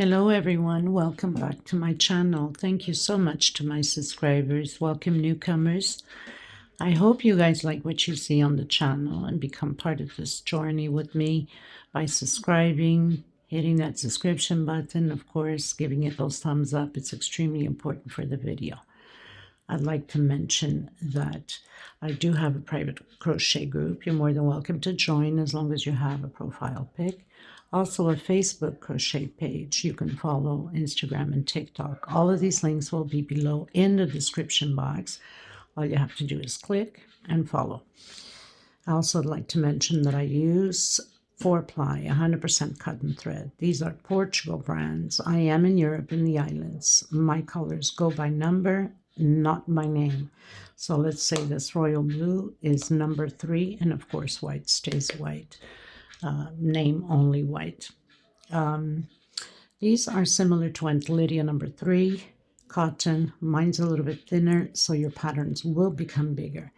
Hello everyone, welcome back to my channel. Thank you so much to my subscribers. Welcome newcomers. I hope you guys like what you see on the channel and become part of this journey with me by subscribing, hitting that subscription button, of course, giving it those thumbs up. It's extremely important for the video. I'd like to mention that I do have a private crochet group. You're more than welcome to join as long as you have a profile pic. Also a Facebook crochet page you can follow, Instagram and TikTok. All of these links will be below in the description box. All you have to do is click and follow. I also like to mention that I use 4-ply, 100% cotton thread. These are Portugal brands. I am in Europe, in the islands. My colors go by number, not by name. So let's say this royal blue is number 3, and of course white stays white. Name only white. These are similar to Aunt Lydia number 3 cotton. Mine's a little bit thinner, so your patterns will become bigger.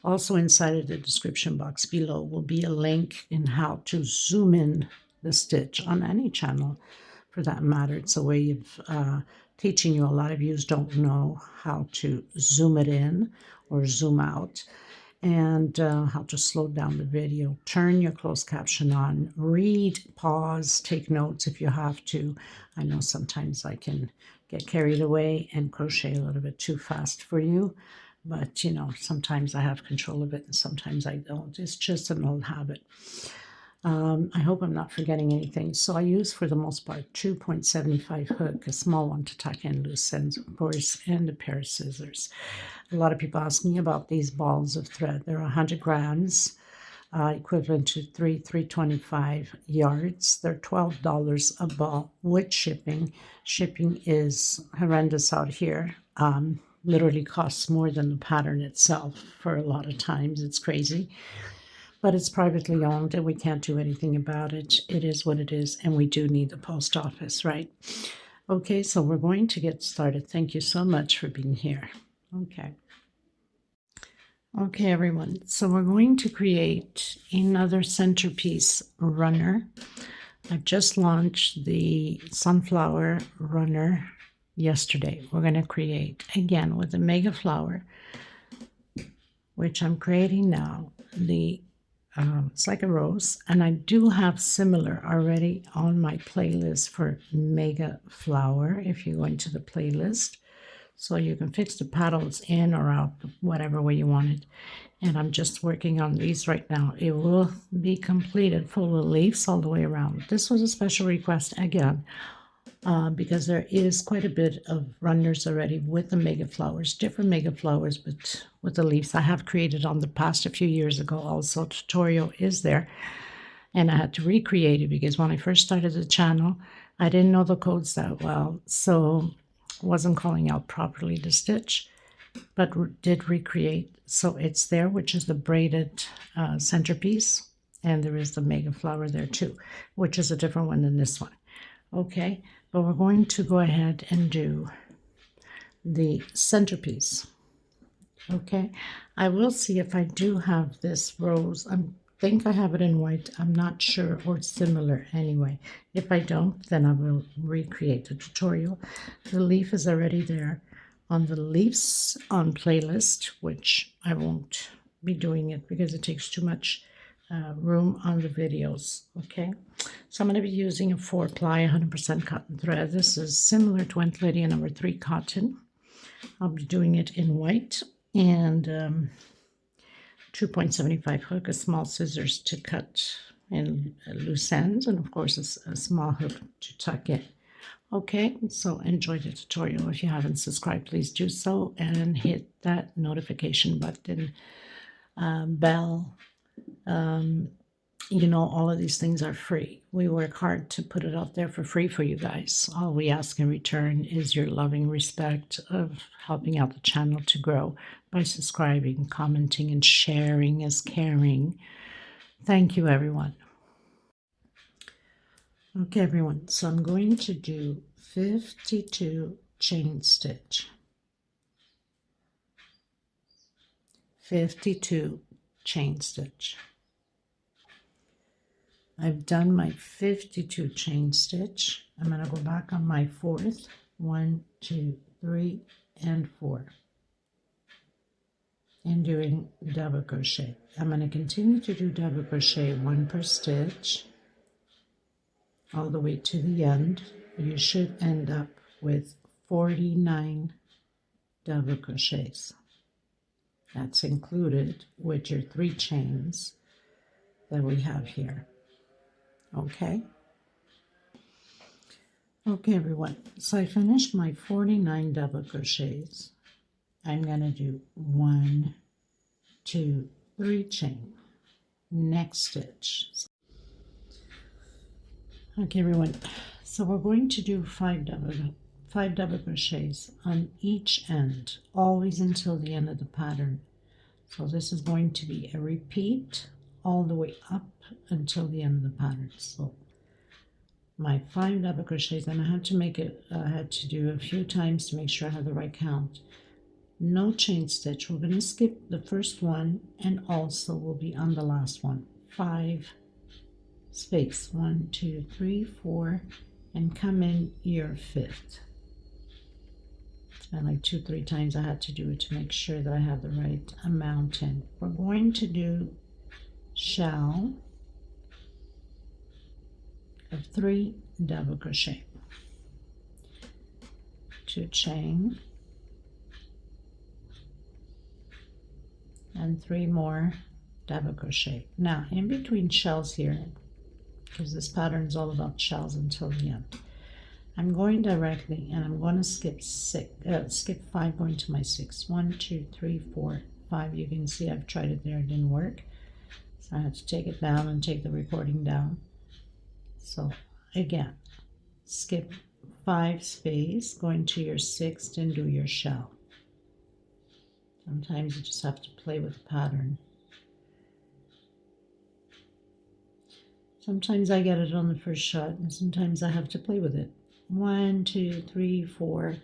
Also inside of the description box below will be a link in how to zoom in the stitch on any channel for that matter. It's a way of teaching you. A lot of you don't know how to zoom it in or zoom out, and how to slow down the video, turn your closed caption on, read, pause, take notes if you have to. I know sometimes I can get carried away and crochet a little bit too fast for you, but you know, sometimes I have control of it and sometimes I don't. It's just an old habit. I hope I'm not forgetting anything. So I use, for the most part, 2.75 hook, a small one to tuck in loose ends, of course, and a pair of scissors. A lot of people ask me about these balls of thread. They're 100 grams, equivalent to 325 yards. They're $12 a ball with shipping. Shipping is horrendous out here. Literally costs more than the pattern itself for a lot of times. It's crazy. But it's privately owned and we can't do anything about it. It is what it is, and we do need the post office, right? Okay, so we're going to get started. Thank you so much for being here. Okay, everyone. So we're going to create another centerpiece runner. I've just launched the sunflower runner yesterday. We're going to create, again, with the mega flower, which I'm creating now, it's like a rose, and I do have similar already on my playlist for mega flower if you go into the playlist, so you can fix the petals in or out whatever way you want it. And I'm just working on these right now. It will be completed full of leaves all the way around. This was a special request again, because there is quite a bit of runners already with the mega flowers, different mega flowers, but with the leaves. I have created on the past a few years ago also. Tutorial is there, and I had to recreate it because when I first started the channel, I didn't know the codes that well, so wasn't calling out properly the stitch, but did recreate. So it's there, which is the braided centerpiece, and there is the mega flower there too, which is a different one than this one. Okay, but we're going to go ahead and do the centerpiece. Okay, I will see if I do have this rose. I think I have it in white. I'm not sure, or similar anyway. If I don't, then I will recreate the tutorial. The leaf is already there on the leaves on playlist, which I won't be doing it because it takes too much room on the videos. Okay, so I'm going to be using a 4-ply 100% cotton thread. This is similar to Aunt Lydia number 3 cotton. I'll be doing it in white, and 2.75 hook, a small scissors to cut in loose ends, and of course a small hook to tuck in. Okay, so enjoy the tutorial. If you haven't subscribed, please do so, and hit that notification button, bell. You know, all of these things are free. We work hard to put it out there for free for you guys. All we ask in return is your loving respect of helping out the channel to grow by subscribing, commenting, and sharing is caring. Thank you, everyone. Okay, everyone, so I'm going to do 52 chain stitch. 52 chain stitch. I've done my 52 chain stitch. I'm going to go back on my fourth. 1, 2, 3, and 4. And doing double crochet. I'm going to continue to do double crochet 1 per stitch all the way to the end. You should end up with 49 double crochets. That's included with your 3 chains that we have here. Okay? Okay, everyone. So I finished my 49 double crochets. I'm going to do 1, 2, 3 chain. Next stitch. Okay, everyone. So we're going to do 5 double crochets on each end, always until the end of the pattern. So this is going to be a repeat all the way up until the end of the pattern. So my 5 double crochets, and I had to do a few times to make sure I have the right count. No chain stitch. We're going to skip the first one, and also will be on the last one. 5 space, 1, 2, 3, 4, and come in your 5th. It's been like 2-3 times I had to do it to make sure that I have the right amount in. We're going to do shell of 3 double crochet, 2 chain, and 3 more double crochet. Now in between shells here, because this pattern is all about shells until the end, I'm going directly and I'm going to skip 5 going to my 6. 1, 2, 3, 4, 5. You can see I've tried it there, it didn't work, so I had to take it down and take the recording down. So again, skip 5 space, going to your 6th and do your shell. Sometimes you just have to play with the pattern. Sometimes I get it on the first shot, and sometimes I have to play with it. 1, 2, 3, 4.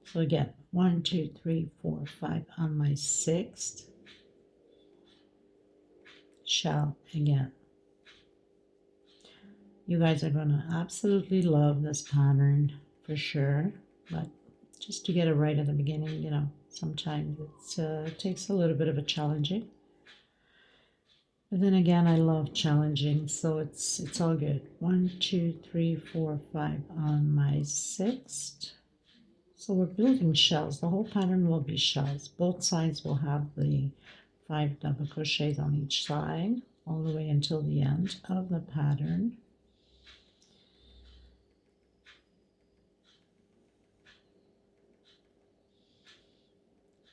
So again, 1, 2, 3, 4, 5 on my 6th shell again. You guys are going to absolutely love this pattern for sure, but just to get it right at the beginning, you know, sometimes it takes a little bit of a challenging. But then again, I love challenging, so it's all good. 1, 2, 3, 4, 5 on my 6th. So we're building shells. The whole pattern will be shells. Both sides will have the 5 double crochets on each side, all the way until the end of the pattern.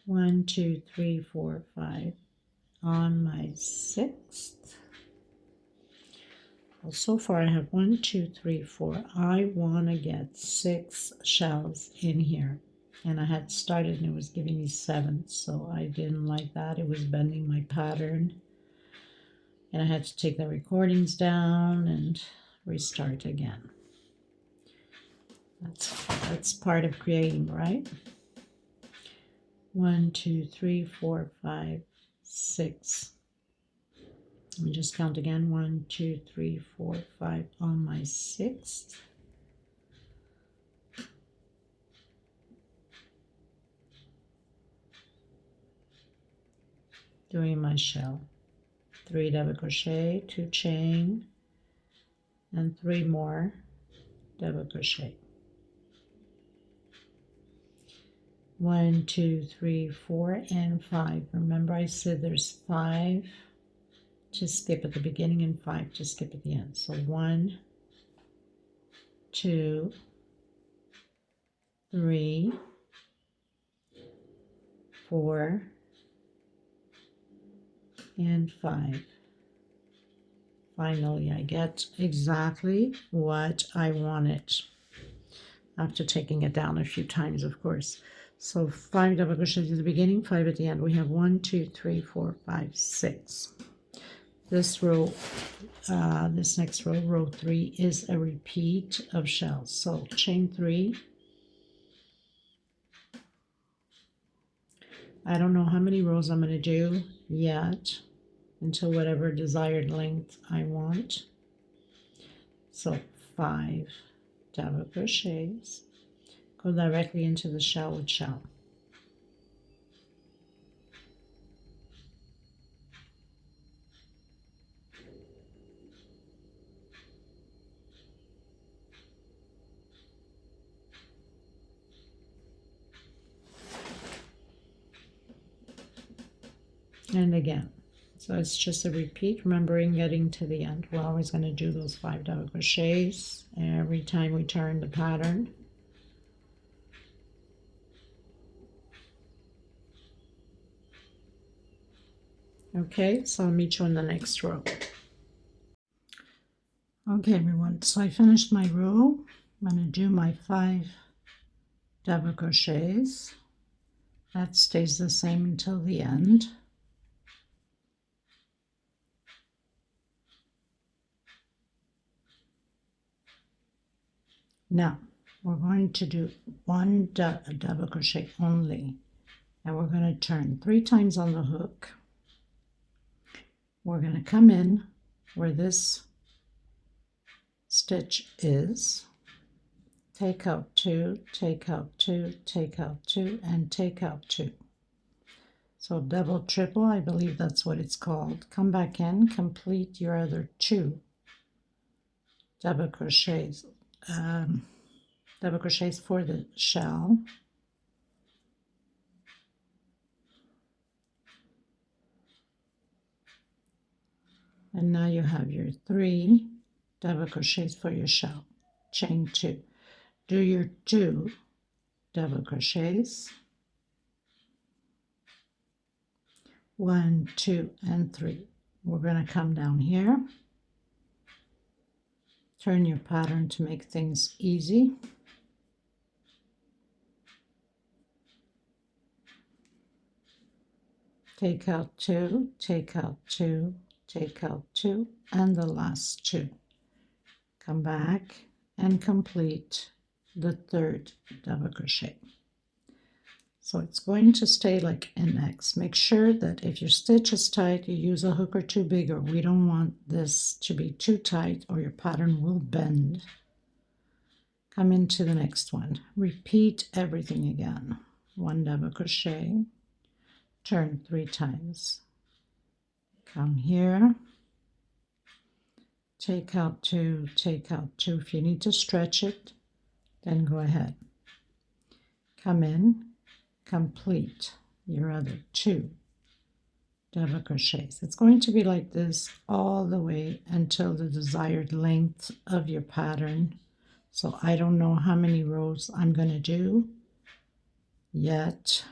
One, 2, 3, 4, 5 on my 6th. Well, so far I have 1, 2, 3, 4. I want to get 6 shells in here, and I had started and it was giving me 7, so I didn't like that. It was bending my pattern, and I had to take the recordings down and restart again. That's part of creating, right? 1, 2, 3, 4, 5, 6. Let me just count again. 1, 2, 3, 4, 5 on my 6th. Doing my shell. 3 double crochet, 2 chain, and 3 more double crochet. 1, 2, 3, 4, and 5. Remember I said there's 5 to skip at the beginning and 5 to skip at the end. So 1, 2, 3, 4, and 5. Finally, I get exactly what I wanted after taking it down a few times, of course. So 5 double crochets at the beginning, 5 at the end. We have 1, 2, 3, 4, 5, 6. This row, this next row, row 3, is a repeat of shells. So chain 3. I don't know how many rows I'm going to do yet until whatever desired length I want. So 5 double crochets, go directly into the shell with shell. And again. So it's just a repeat, remembering getting to the end. We're always going to do those 5 double crochets every time we turn the pattern. Okay, so I'll meet you in the next row. Okay everyone, so I finished my row. I'm going to do my 5 double crochets. That stays the same until the end. Now we're going to do one double crochet only, and we're going to turn 3 times on the hook. We're going to come in where this stitch is, take out 2, take out 2, take out 2, and take out 2. So double, triple, I believe that's what it's called. Come back in, complete your other 2 double crochets. Double crochets for the shell. And now you have your 3 double crochets for your shell. Chain 2. Do your 2 double crochets. 1, 2, and 3. We're going to come down here. Turn your pattern to make things easy. Take out 2, take out 2, take out 2, and the last 2. Come back and complete the 3rd double crochet. So it's going to stay like an X. Make sure that if your stitch is tight, you use a hook or 2 bigger. We don't want this to be too tight or your pattern will bend. Come into the next one. Repeat everything again. 1 double crochet. Turn 3 times. Come here. Take out 2, take out 2. If you need to stretch it, then go ahead. Come in, complete your other 2 double crochets. It's going to be like this all the way until the desired length of your pattern. So I don't know how many rows I'm going to do yet.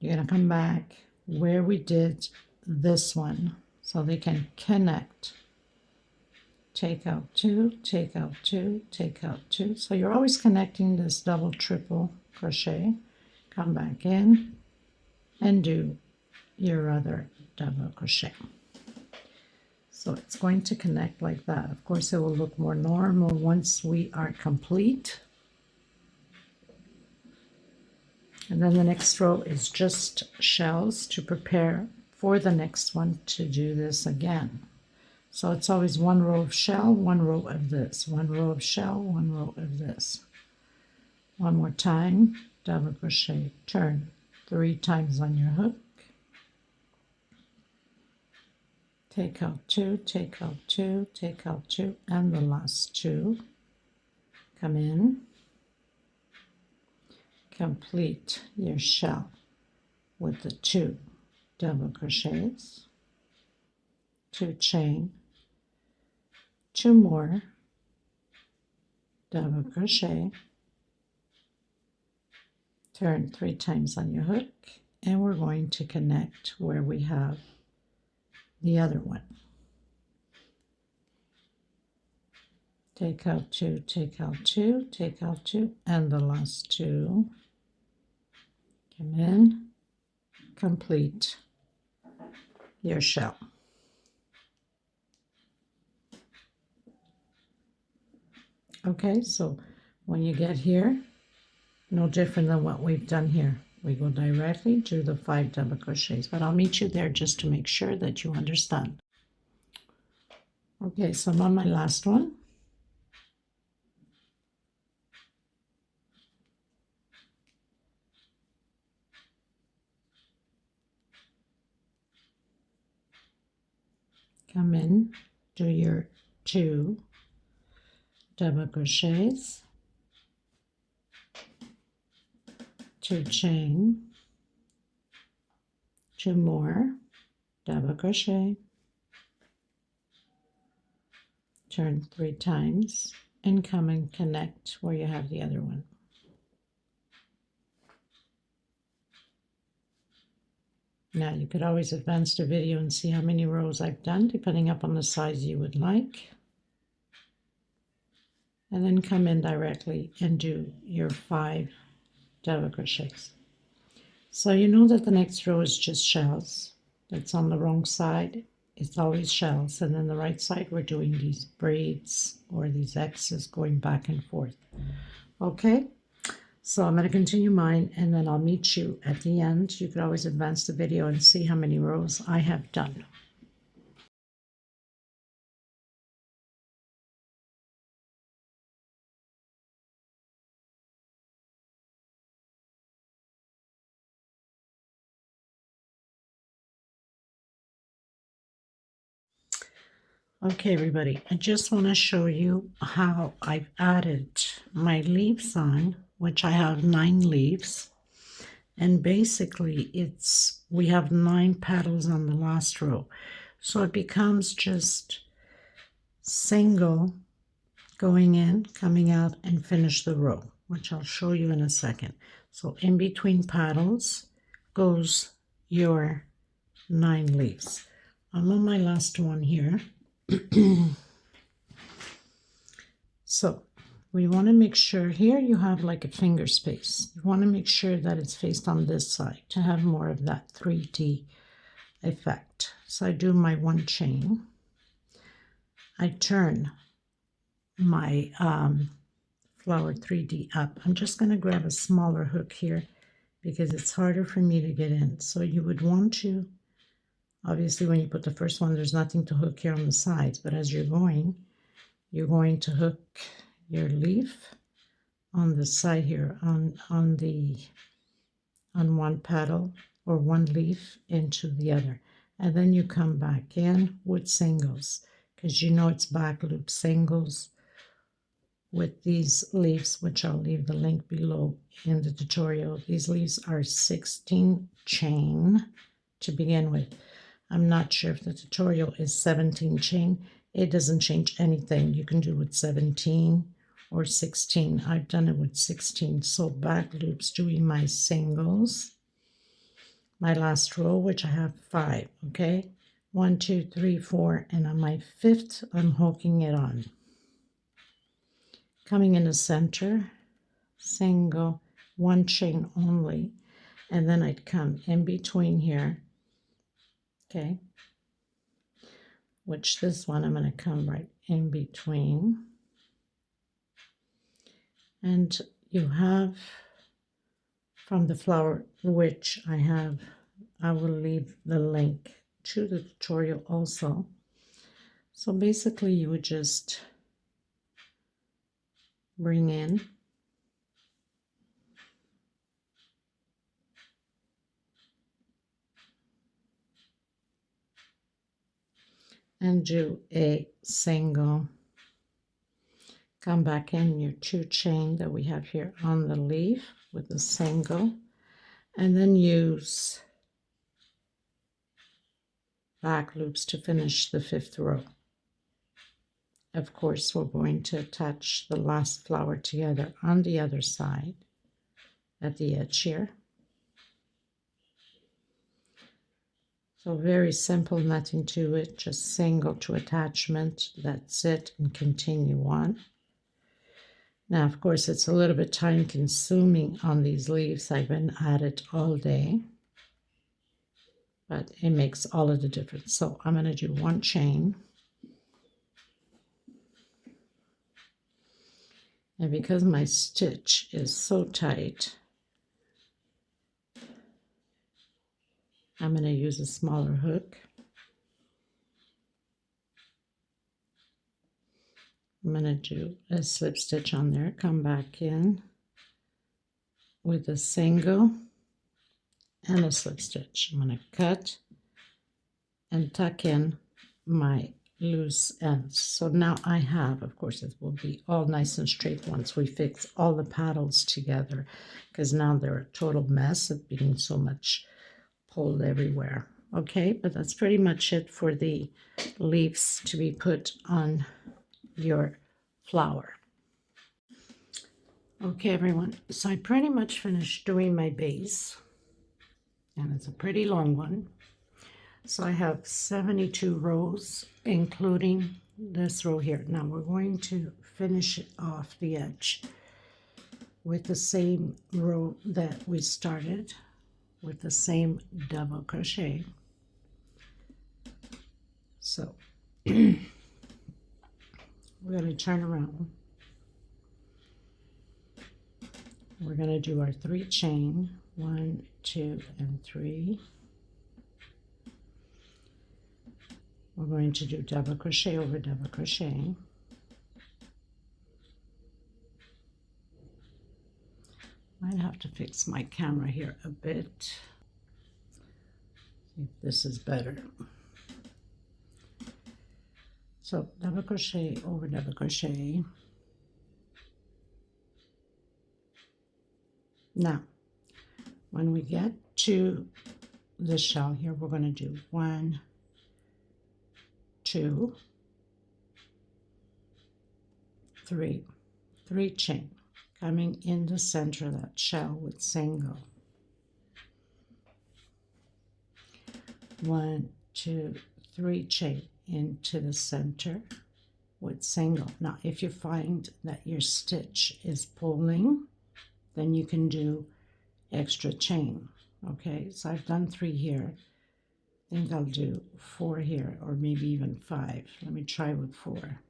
You're going to come back where we did this one so they can connect. Take out 2, take out 2, take out 2. So you're always connecting this double, triple crochet. Come back in and do your other double crochet. So it's going to connect like that. Of course, it will look more normal once we are complete. And then the next row is just shells to prepare for the next one to do this again. So it's always 1 row of shell, 1 row of this, 1 row of shell, 1 row of this. One more time, double crochet, turn 3 times on your hook. Take out 2, take out 2, take out 2, and the last 2. Come in. Complete your shell with the 2 double crochets, 2 chain, 2 more double crochet, turn 3 times on your hook, and we're going to connect where we have the other one. Take out 2, take out 2, take out 2, and the last 2. Come in, complete your shell. Okay, so when you get here, no different than what we've done here. We go directly to the 5 double crochets, but I'll meet you there just to make sure that you understand. Okay, so I'm on my last one. Come in, do your 2 double crochets, 2 chain, 2 more double crochet, turn 3 times, and come and connect where you have the other one. Now you could always advance the video and see how many rows I've done, depending upon the size you would like. And then come in directly and do your 5 double crochets. So you know that the next row is just shells. That's on the wrong side. It's always shells. And then the right side, we're doing these braids or these X's going back and forth. Okay? So I'm going to continue mine, and then I'll meet you at the end. You could always advance the video and see how many rows I have done. Okay, everybody, I just want to show you how I've added my leaves on, which I have 9 leaves. And basically we have 9 petals on the last row. So it becomes just single going in, coming out, and finish the row, which I'll show you in a second. So in between petals goes your 9 leaves. I'm on my last one here. So we want to make sure here you have like a finger space. You want to make sure that it's faced on this side to have more of that 3D effect. So I do my 1 chain. I turn my flower 3D up. I'm just going to grab a smaller hook here because it's harder for me to get in. So you would want to, obviously when you put the first one, there's nothing to hook here on the sides, but as you're going to hook your leaf on the side here, on one petal or one leaf into the other, and then you come back in with singles, because you know it's back loop singles with these leaves, which I'll leave the link below in the tutorial. These leaves are 16 chain to begin with. I'm not sure if the tutorial is 17 chain. It doesn't change anything. You can do with 17 or 16. I've done it with 16. So back loops, doing my singles, my last row, which I have 5, okay? 1, 2, 3, 4, and on my 5th, I'm hooking it on. Coming in the center, single, 1 chain only, and then I'd come in between here, okay? Which this one I'm going to come right in between. And you have from the flower, which I will leave the link to the tutorial also. So basically you would just bring in and do a single, come back in your 2 chain that we have here on the leaf with a single, and then use back loops to finish the 5th row. Of course, we're going to attach the last flower together on the other side at the edge here. So very simple, nothing to it, just single to attachment, that's it, and continue on. Now, of course, it's a little bit time consuming on these leaves. I've been at it all day, but it makes all of the difference. So I'm going to do 1 chain. And because my stitch is so tight, I'm going to use a smaller hook. I'm going to do a slip stitch on there, come back in with a single and a slip stitch. I'm going to cut and tuck in my loose ends. So now I have, of course, it will be all nice and straight once we fix all the paddles together, because now they're a total mess of being so much pulled everywhere. Okay, but that's pretty much it for the leaves to be put on your flower. Okay, everyone, so I pretty much finished doing my base, and it's a pretty long one. So I have 72 rows, including this row here. Now we're going to finish it off the edge with the same row that we started, with the same double crochet. So we're going to turn around. We're going to do our 3 chain, 1, 2, and 3. We're going to do double crochet over double crochet. Might have to fix my camera here a bit. See if this is better. So double crochet over double crochet. Now, when we get to the shell here, we're going to do 1, 2, 3, 3 chain, coming in the center of that shell with single. 1, 2, 3 chain into the center with single. Now, if you find that your stitch is pulling, then you can do extra chain. Okay, so I've done 3 here. I think I'll do 4 here, or maybe even 5. Let me try with 4.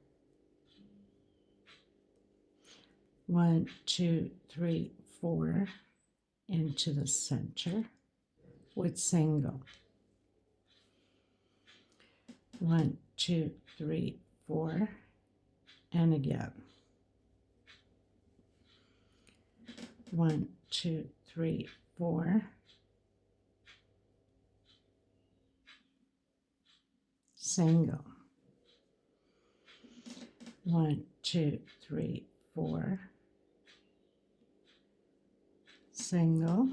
1, 2, 3, 4 into the center with single. 1, 2, 3, 4, and again. 1, 2, 3, 4. Single. 1, 2, 3, 4. Single.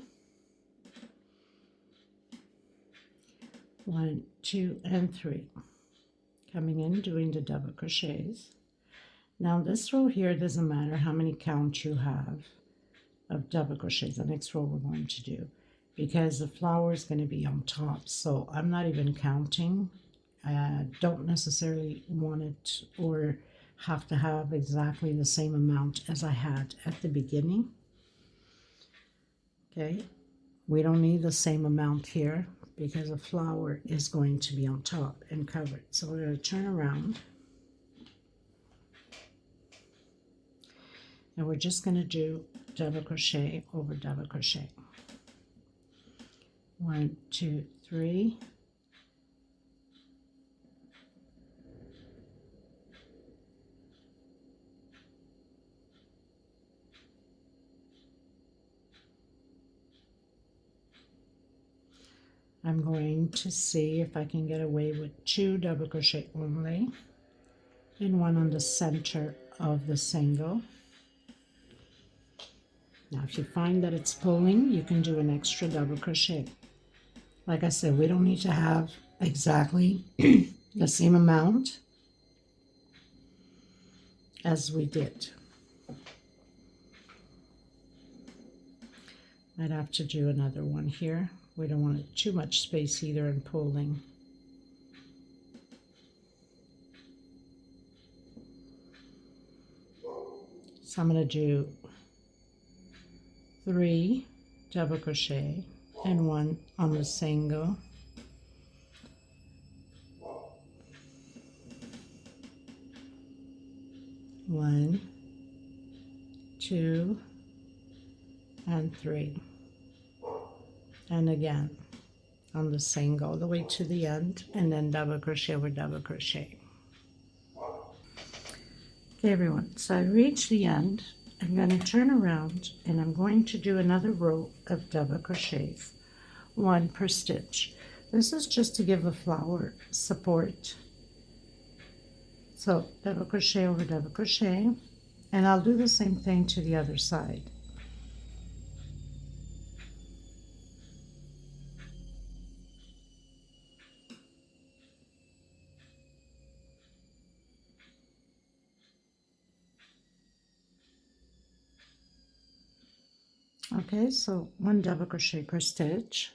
1, 2, and 3. Coming in, doing the double crochets. Now this row here, doesn't matter how many count you have of double crochets. The next row we're going to do, because the flower is going to be on top, so I'm not even counting. I don't necessarily want it or have to have exactly the same amount as I had at the beginning. Okay, we don't need the same amount here because the flower is going to be on top and covered. So we're going to turn around, and we're just going to do double crochet over double crochet. 1, 2, 3. I'm going to see if I can get away with 2 double crochet only, and 1 on the center of the single. Now if you find that it's pulling, you can do an extra double crochet. Like I said, we don't need to have exactly the same amount as we did. I'd have to do another one here. We don't want too much space either in pulling. So I'm going to do 3 double crochet and 1 on the single. One, 2, and 3. And again on the single all the way to the end, and then double crochet over double crochet. Okay, everyone, so I reached the end. I'm going to turn around and I'm going to do another row of double crochets, one per stitch. This is just to give the flower support. So double crochet over double crochet, and I'll do the same thing to the other side. Okay, so one double crochet per stitch.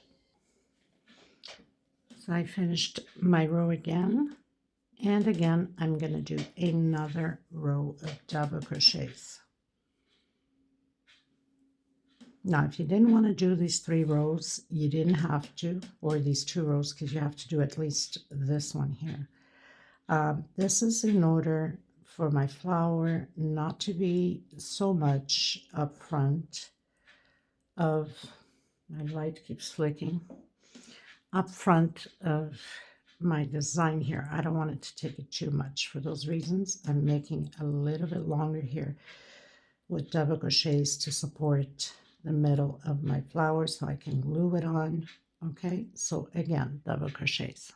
So I finished my row again, and again I'm going to do another row of double crochets. Now, if you didn't want to do these 3 rows, you didn't have to, or these 2 rows, because you have to do at least this one here. This is in order for my flower not to be so much up front of, my light keeps flicking, up front of my design here. I don't want it to take it too much. For those reasons, I'm making a little bit longer here with double crochets to support the middle of my flower so I can glue it on. Okay, so again, double crochets.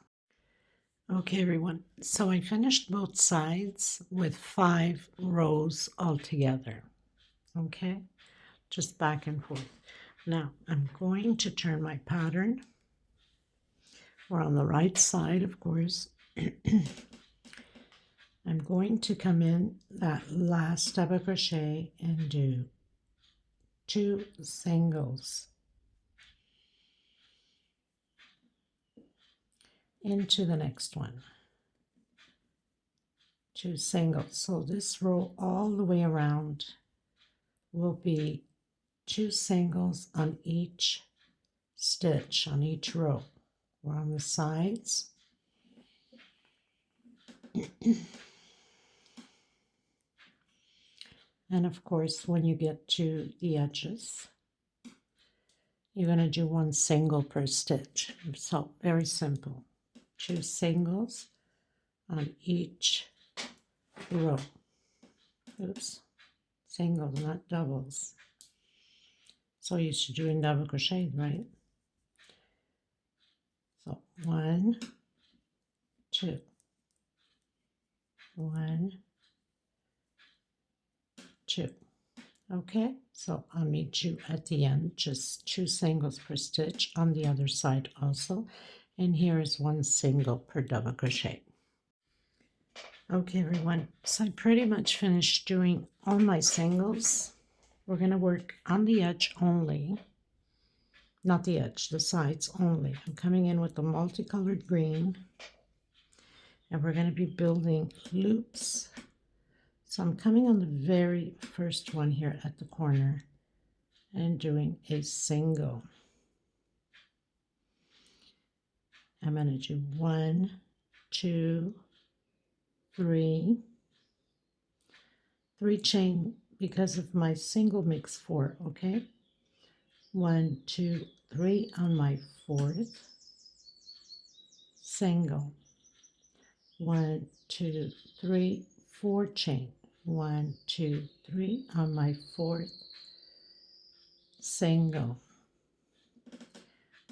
Okay, everyone, so I finished both sides with 5 rows altogether. Okay, just back and forth. Now I'm going to turn my pattern. We're on the right side, of course. I'm going to come in that last double crochet and do 2 singles into the next one. 2 singles. So this row all the way around will be 2 singles on each stitch, on each row. We're on the sides. And of course, when you get to the edges, you're going to do 1 single per stitch. So very simple. 2 singles on each row. Oops, singles, not doubles. So used to doing double crochet, right? So 1, 2, 1, 2. Okay, so I'll meet you at the end, just 2 singles per stitch on the other side also. And here is 1 single per double crochet. Okay, everyone, so I pretty much finished doing all my singles. We're going to work on the edge only, not the edge, the sides only. I'm coming in with the multicolored green, and we're going to be building loops. So I'm coming on the very first one here at the corner and doing a single. I'm going to do 1, 2, 3 chain because of my single makes 4, okay? 1, 2, 3 on my 4th single. 1, 2, 3, 4 chain. 1, 2, 3 on my 4th single.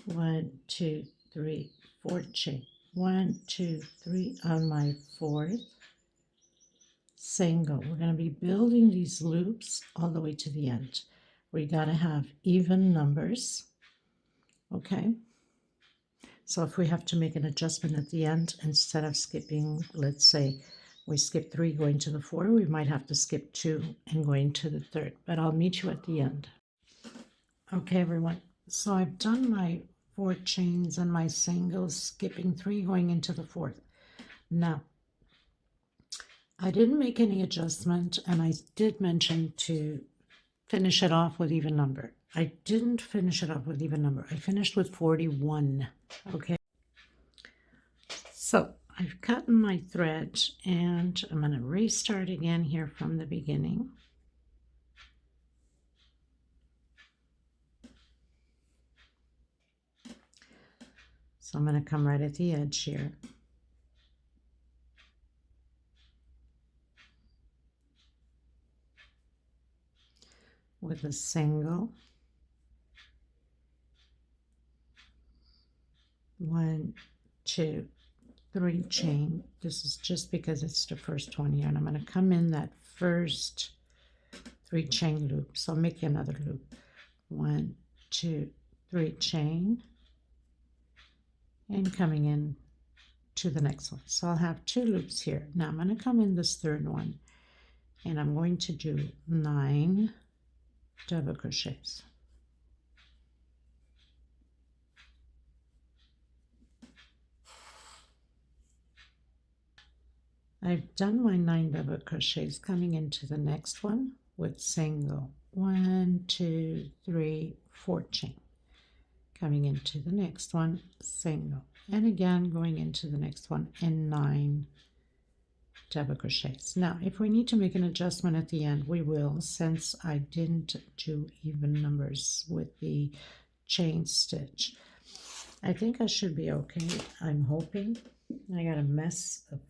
1, 2, 3, 4 chain. 1, 2, 3 on my 4th single. We're going to be building these loops all the way to the end. We got to have even numbers. Okay. So if we have to make an adjustment at the end, instead of skipping, let's say we skip 3 going to the 4, we might have to skip 2 and going to the 3rd, but I'll meet you at the end. Okay, everyone, so I've done my 4 chains and my singles, skipping 3 going into the 4th. Now, I didn't make any adjustment, and I did mention to finish it off with even number. I didn't finish it off with even number. I finished with 41, okay? So I've cut my thread, and I'm going to restart again here from the beginning. So I'm going to come right at the edge here. with a single, 1, 2, 3 chain. This is just because it's the first one here, and I'm going to come in that first 3 chain loop. So make another loop, 1, 2, 3 chain, and coming in to the next one. So I'll have 2 loops here. Now I'm going to come in this third one, and I'm going to do 9 double crochets. I've done my 9 double crochets, coming into the next one with single, 1, 2, 3, 4 chain, coming into the next one, single, and again going into the next one in 9 double crochets. Now if we need to make an adjustment at the end, we will, since I didn't do even numbers with the chain stitch. I think I should be okay. I'm hoping. I got a mess of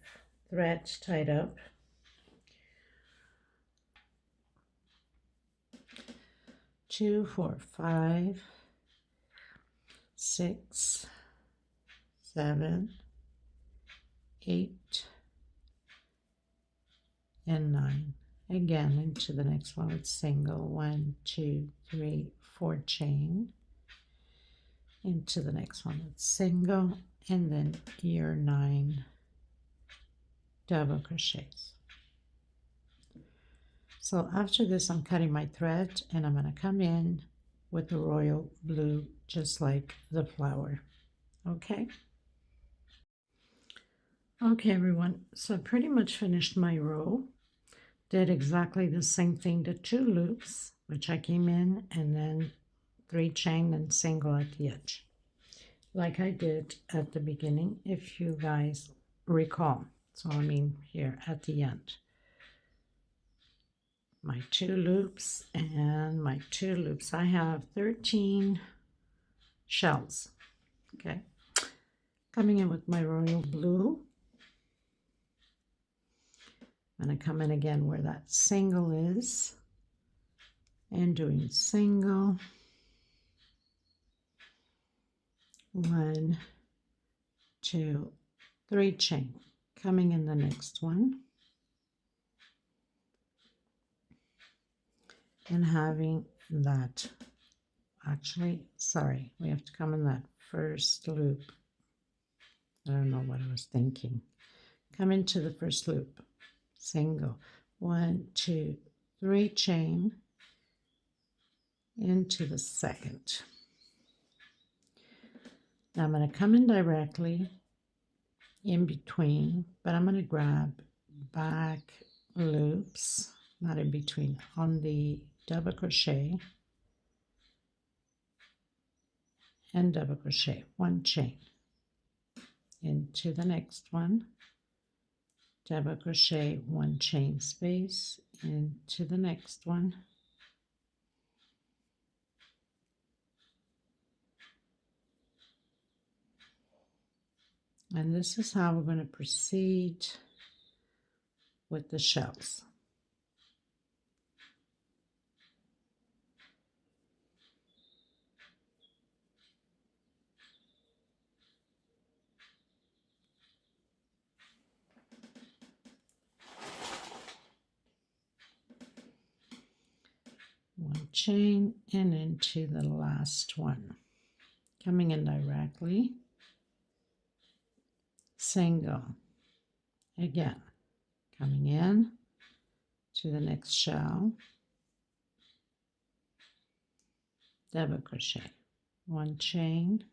thread tied up. Two, 4, 5, 6, 7, 8, and 9. Again into the next one with single, 1, 2, 3, 4 chain, into the next one with single, and then your 9 double crochets. So after this, I'm cutting my thread, and I'm going to come in with the royal blue, just like the flower. Okay. Okay, everyone. So I pretty much finished my row. Did exactly the same thing, the 2 loops, which I came in and then 3 chain and single at the edge, like I did at the beginning, if you guys recall. So I mean here at the end, my 2 loops and my 2 loops. I have 13 shells. Okay, coming in with my royal blue. I'm going to come in again where that single is and doing single, 1, 2, 3 chain, coming in the next one and having that, actually, sorry, we have to come in that first loop. I don't know what I was thinking. Come into the first loop, single, 1, 2, 3 chain, into the second. Now I'm going to come in directly in between, but I'm going to grab back loops, not in between, on the double crochet and double crochet, 1 chain, into the next one, double crochet, 1 chain space, into the next one, and this is how we're going to proceed with the shells. One chain and into the last one, coming in directly, single, again, coming in to the next shell, double crochet, 1 chain,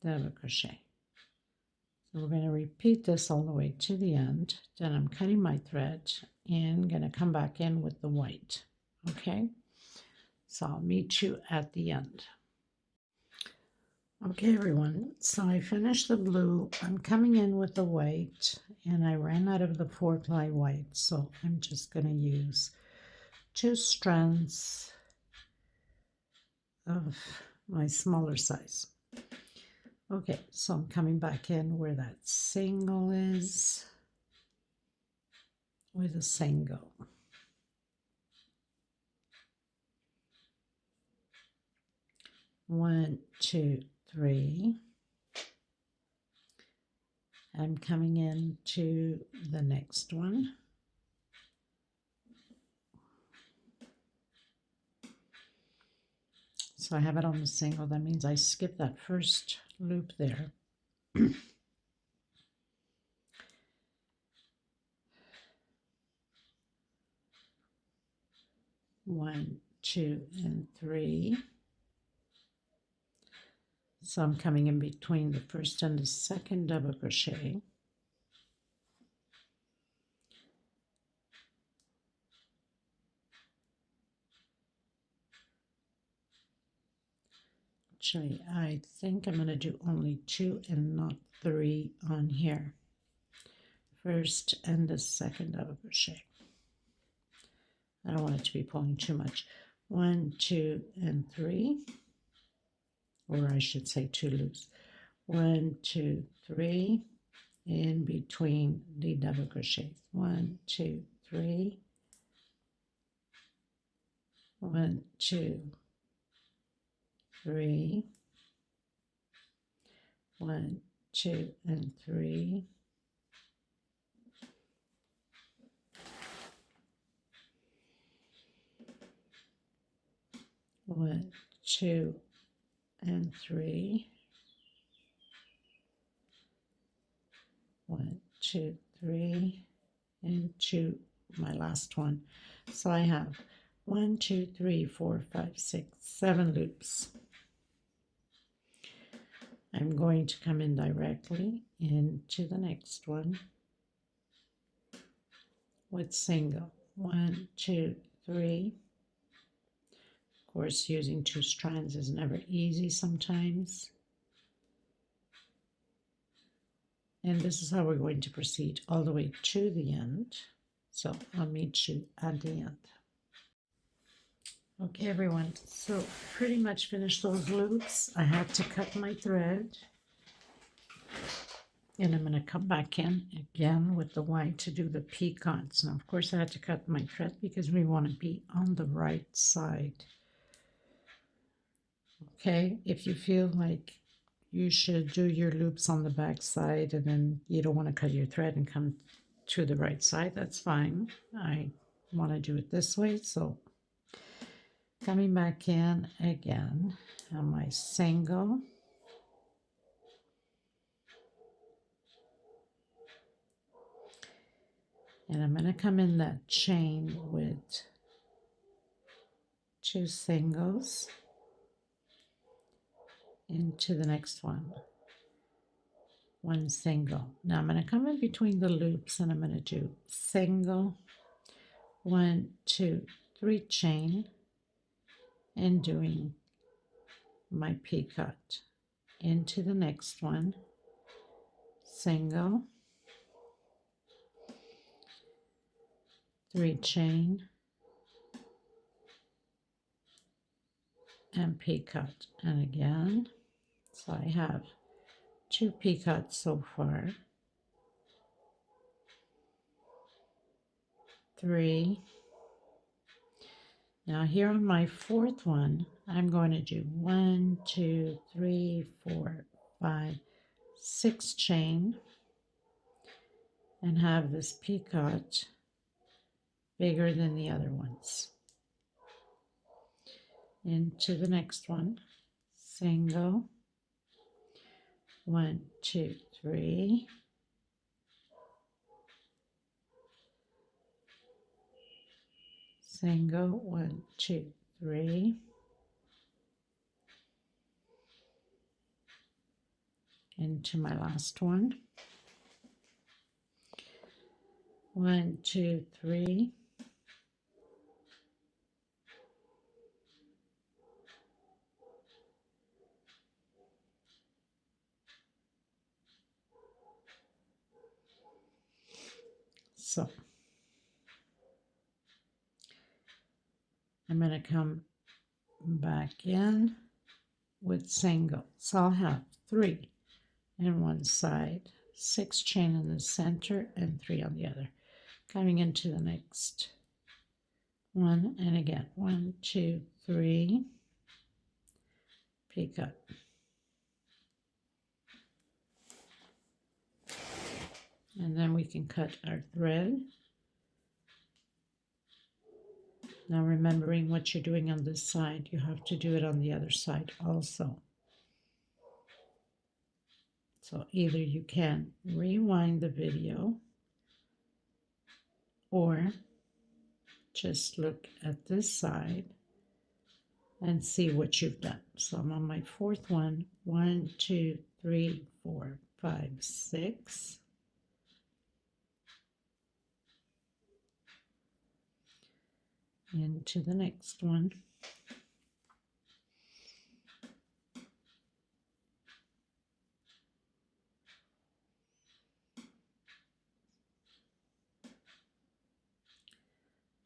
double crochet. So we're going to repeat this all the way to the end. Then I'm cutting my thread and going to come back in with the white. Okay, so I'll meet you at the end. Okay, everyone, so I finished the blue. I'm coming in with the white, and I ran out of the 4-ply white, so I'm just going to use 2 strands of my smaller size. Okay, so I'm coming back in where that single is with a single, 1, 2, 3. I'm coming into the next one. So I have it on the single. That means I skip that first loop there. 1, 2, and 3. So I'm coming in between the first and the second double crochet. Actually, I think I'm going to do only 2 and not 3 on here. First and the second double crochet. I don't want it to be pulling too much. 1, 2, and 3. Or I should say 2 loops. 1, 2, 3. In between the double crochets. 1, 2, 3. 1, 2, 3. 1, 2, and 3. 1, 2, and 3. 1, 2, 3, and 2, my last one. So I have 1, 2, 3, 4, 5, 6, 7 loops. I'm going to come in directly into the next one with single. 1, 2, 3. Of course, using 2 strands is never easy sometimes. And this is how we're going to proceed all the way to the end. So I'll meet you at the end. Okay, everyone, so pretty much finished those loops. I had to cut my thread. And I'm going to come back in again with the white to do the pecans. Now, of course, I had to cut my thread because we want to be on the right side. Okay, if you feel like you should do your loops on the back side and then you don't want to cut your thread and come to the right side, that's fine. I want to do it this way, so coming back in again on my single. And I'm going to come in that chain with 2 singles into the next one. 1 single. Now I'm going to come in between the loops and I'm going to do single, 1, 2, 3 chain, and doing my picot into the next one, single, 3 chain, and picot. And again, so I have 2 picots so far, 3. Now here on my 4th one, I'm going to do 1, 2, 3, 4, 5, 6 chain and have this picot bigger than the other ones. Into the next one, single, 1, 2, 3. Single, 1, 2, 3. Into my last one. 1, 2, 3. So I'm going to come back in with single. So I'll have 3 in one side, 6 chain in the center, and 3 on the other. Coming into the next one, and again, 1, 2, 3, P-cut. And then we can cut our thread. Now remembering what you're doing on this side, you have to do it on the other side also. So either you can rewind the video or just look at this side and see what you've done. So I'm on my fourth one. 1, 2, 3, 4, 5, 6. Into the next one.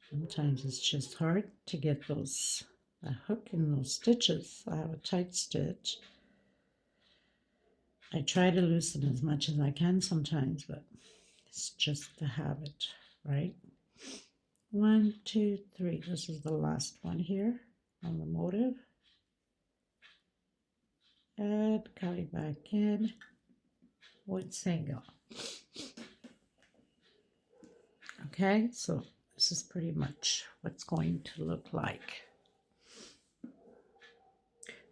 Sometimes it's just hard to get those a hook in those stitches. I have a tight stitch. I try to loosen as much as I can sometimes, but it's just the habit, right? 1, 2, 3. This is the last one here on the motive. And coming back in with single. Okay, so this is pretty much what's going to look like.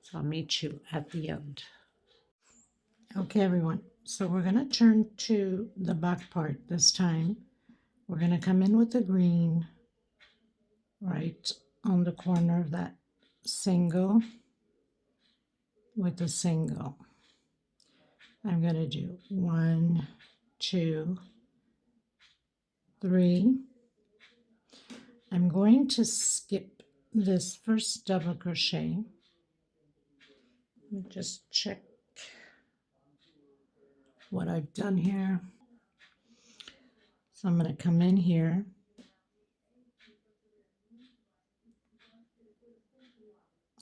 So I'll meet you at the end. Okay, everyone, so we're going to turn to the back part this time. We're going to come in with the green right on the corner of that single with a single. I'm going to do 1, 2, 3. I'm going to skip this first double crochet. Let me just check what I've done here. So I'm going to come in here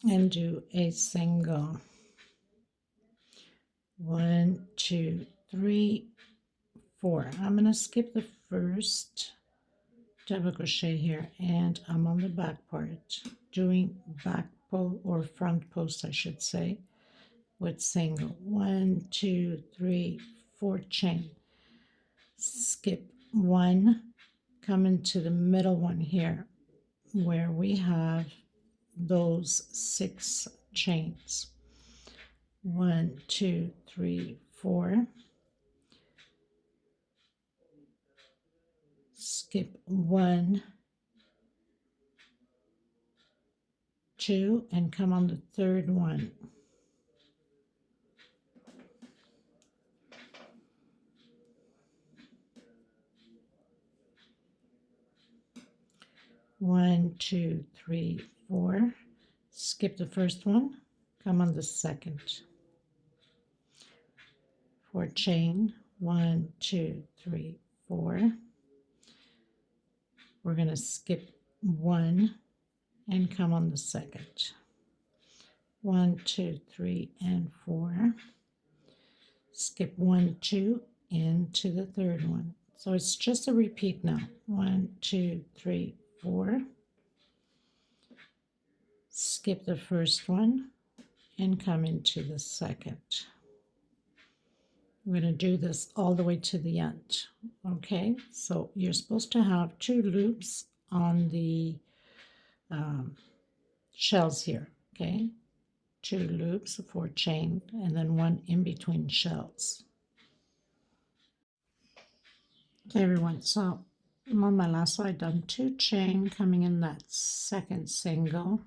and do a single. 1, 2, 3, 4. I'm going to skip the first double crochet here, and I'm on the back part doing back post or front post I should say, with single. 1, 2, 3, 4 chain, skip 1, come into the middle one here where we have those 6 chains. 1, 2, 3, 4. Skip 1, 2, and come on the third one. One, 2, 3, 4. Skip the first one, come on the second. 4 chain, 1, 2, 3, 4. We're going to skip 1 and come on the second. 1, 2, 3, and 4. Skip 1, 2 into the third one. So it's just a repeat now. 1, 2, 3, 4. Skip the first one and come into the second. We're going to do this all the way to the end. Okay, so you're supposed to have 2 loops on the shells here. Okay, 2 loops, 4 chain, and then 1 in between shells. Okay, everyone, so I'm on my last, so I've done 2 chain coming in that second single,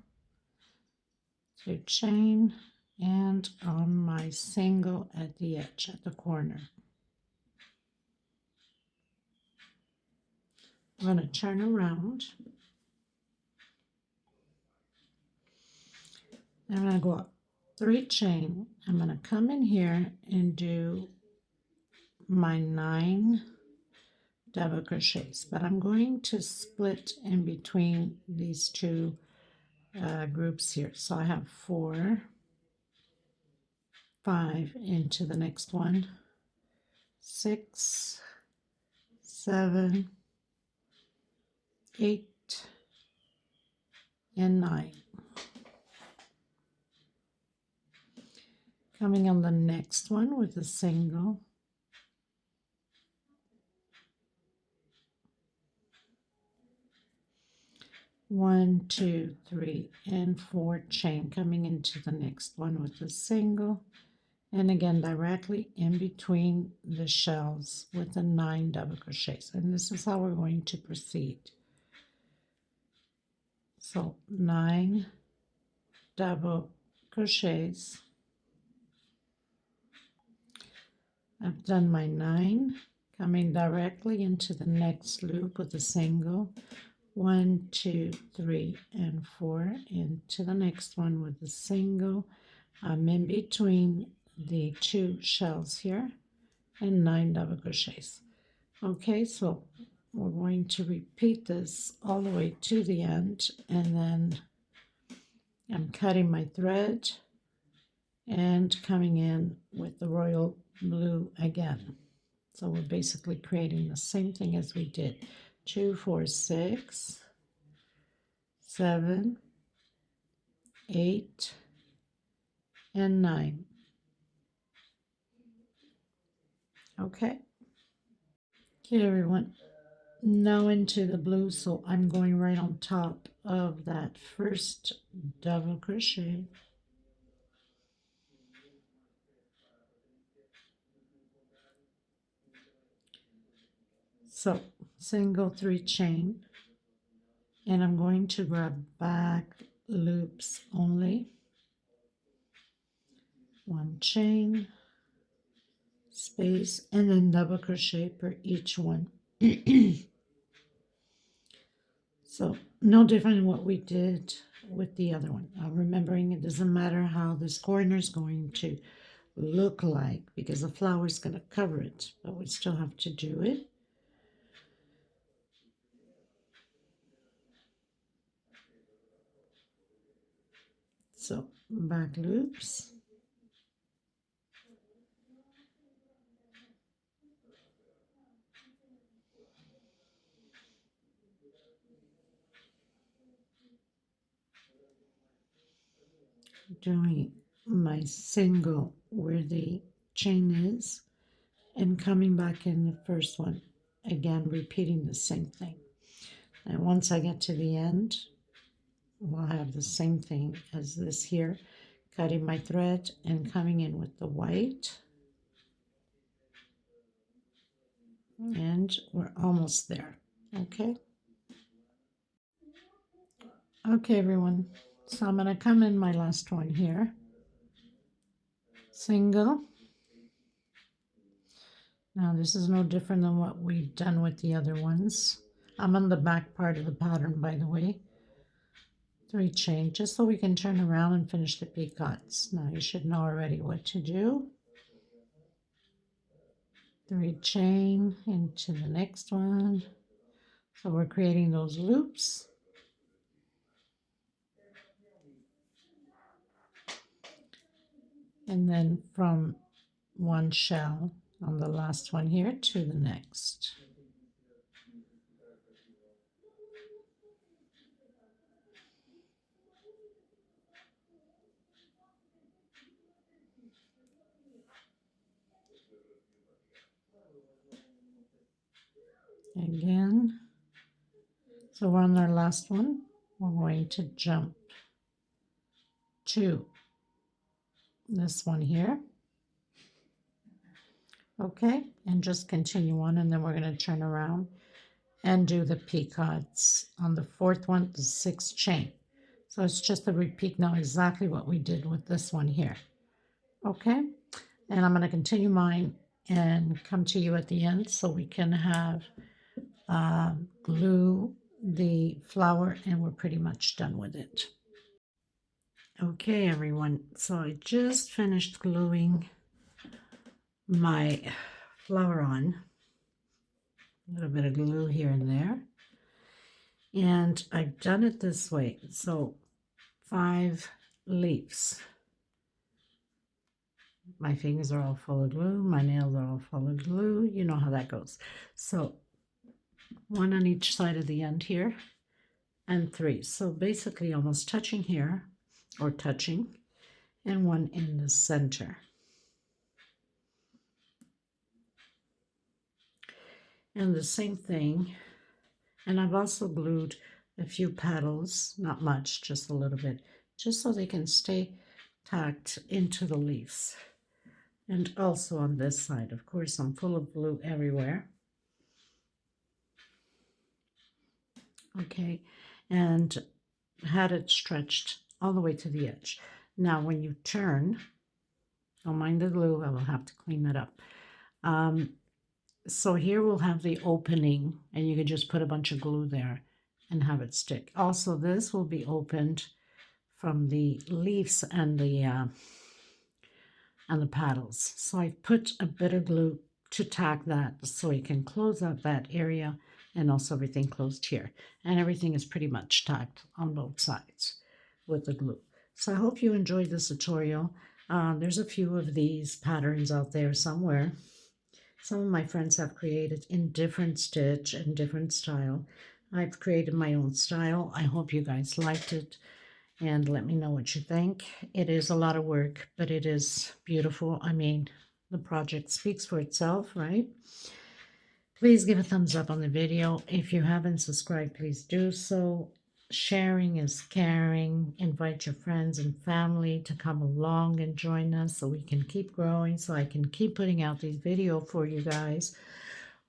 2 chain, and on my single at the edge, at the corner. I'm going to turn around. I'm going to go up 3 chain. I'm going to come in here and do my 9 double crochets, but I'm going to split in between these 2 groups here. So I have 4, 5 into the next one, 6, 7, 8, and 9. Coming on the next one with a single. One, two, three, and four chain, coming into the next one with a single, and again directly in between the shells with the 9 double crochets. And this is how we're going to proceed. So 9 double crochets. I've done my 9, coming directly into the next loop with a single. 1, 2, 3, and 4, into the next one with a single. I'm in between the 2 shells here, and 9 double crochets. Okay, so we're going to repeat this all the way to the end, and then I'm cutting my thread and coming in with the royal blue again. So we're basically creating the same thing as we did. 2, 4, 6, 7, 8, and 9. Okay. Okay, everyone. Now into the blue, so I'm going right on top of that first double crochet. So single 3 chain, and I'm going to grab back loops only. 1 chain, space, and then double crochet per each one. So no different than what we did with the other one. Remembering it doesn't matter how this corner is going to look like, because the flower is going to cover it, but we still have to do it. So back loops, doing my single where the chain is, and coming back in the first one, again repeating the same thing. And once I get to the end, we'll have the same thing as this here, cutting my thread and coming in with the white, and we're almost there. Okay, everyone, so I'm going to come in my last one here, single. Now this is no different than what we've done with the other ones. I'm on the back part of the pattern, by the way. 3 chain, just so we can turn around and finish the peacocks. Now you should know already what to do. 3 chain into the next one. So we're creating those loops. And then from one shell on the last one here to the next. Again. So we're on our last one. We're going to jump to this one here. Okay, and just continue on, and then we're going to turn around and do the peacocks on the 4th one, the 6th chain. So it's just a repeat now, exactly what we did with this one here. Okay, and I'm going to continue mine and come to you at the end so we can have glue the flower, and we're pretty much done with it. Okay, everyone, so I just finished gluing my flower on. A little bit of glue here and there. And I've done it this way. So 5 leaves. My fingers are all full of glue. My nails are all full of glue. You know how that goes. So 1 on each side of the end here, and 3. So basically almost touching here, or touching, and 1 in the center. And the same thing. And I've also glued a few petals, not much, just a little bit, just so they can stay tacked into the leaves. And also on this side, of course, I'm full of glue everywhere. Okay, and had it stretched all the way to the edge. Now, when you turn, don't mind the glue, I will have to clean that up. So here we'll have the opening, and you can just put a bunch of glue there and have it stick. Also, this will be opened from the leaves and the paddles. So I put a bit of glue to tack that so you can close up that area, and also everything closed here. And everything is pretty much tacked on both sides with the glue. So I hope you enjoyed this tutorial. There's a few of these patterns out there somewhere. Some of my friends have created in different stitch and different style. I've created my own style. I hope you guys liked it, and let me know what you think. It is a lot of work, but it is beautiful. I mean, the project speaks for itself, right? Please give a thumbs up on the video. If you haven't subscribed, please do so. Sharing is caring. Invite your friends and family to come along and join us so we can keep growing, so I can keep putting out these videos for you guys,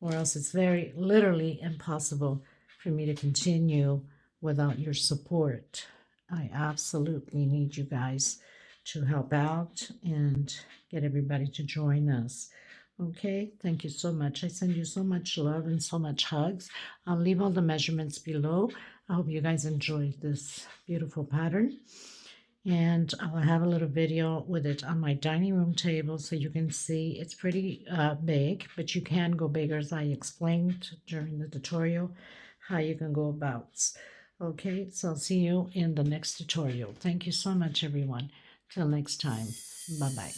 or else it's very literally impossible for me to continue without your support. I absolutely need you guys to help out and get everybody to join us. Okay, thank you so much. I send you so much love and so much hugs. I'll leave all the measurements below. I hope you guys enjoyed this beautiful pattern. And I'll have a little video with it on my dining room table so you can see. It's pretty big, but you can go bigger, as I explained during the tutorial, how you can go about. Okay, so I'll see you in the next tutorial. Thank you so much, everyone. Till next time. Bye-bye.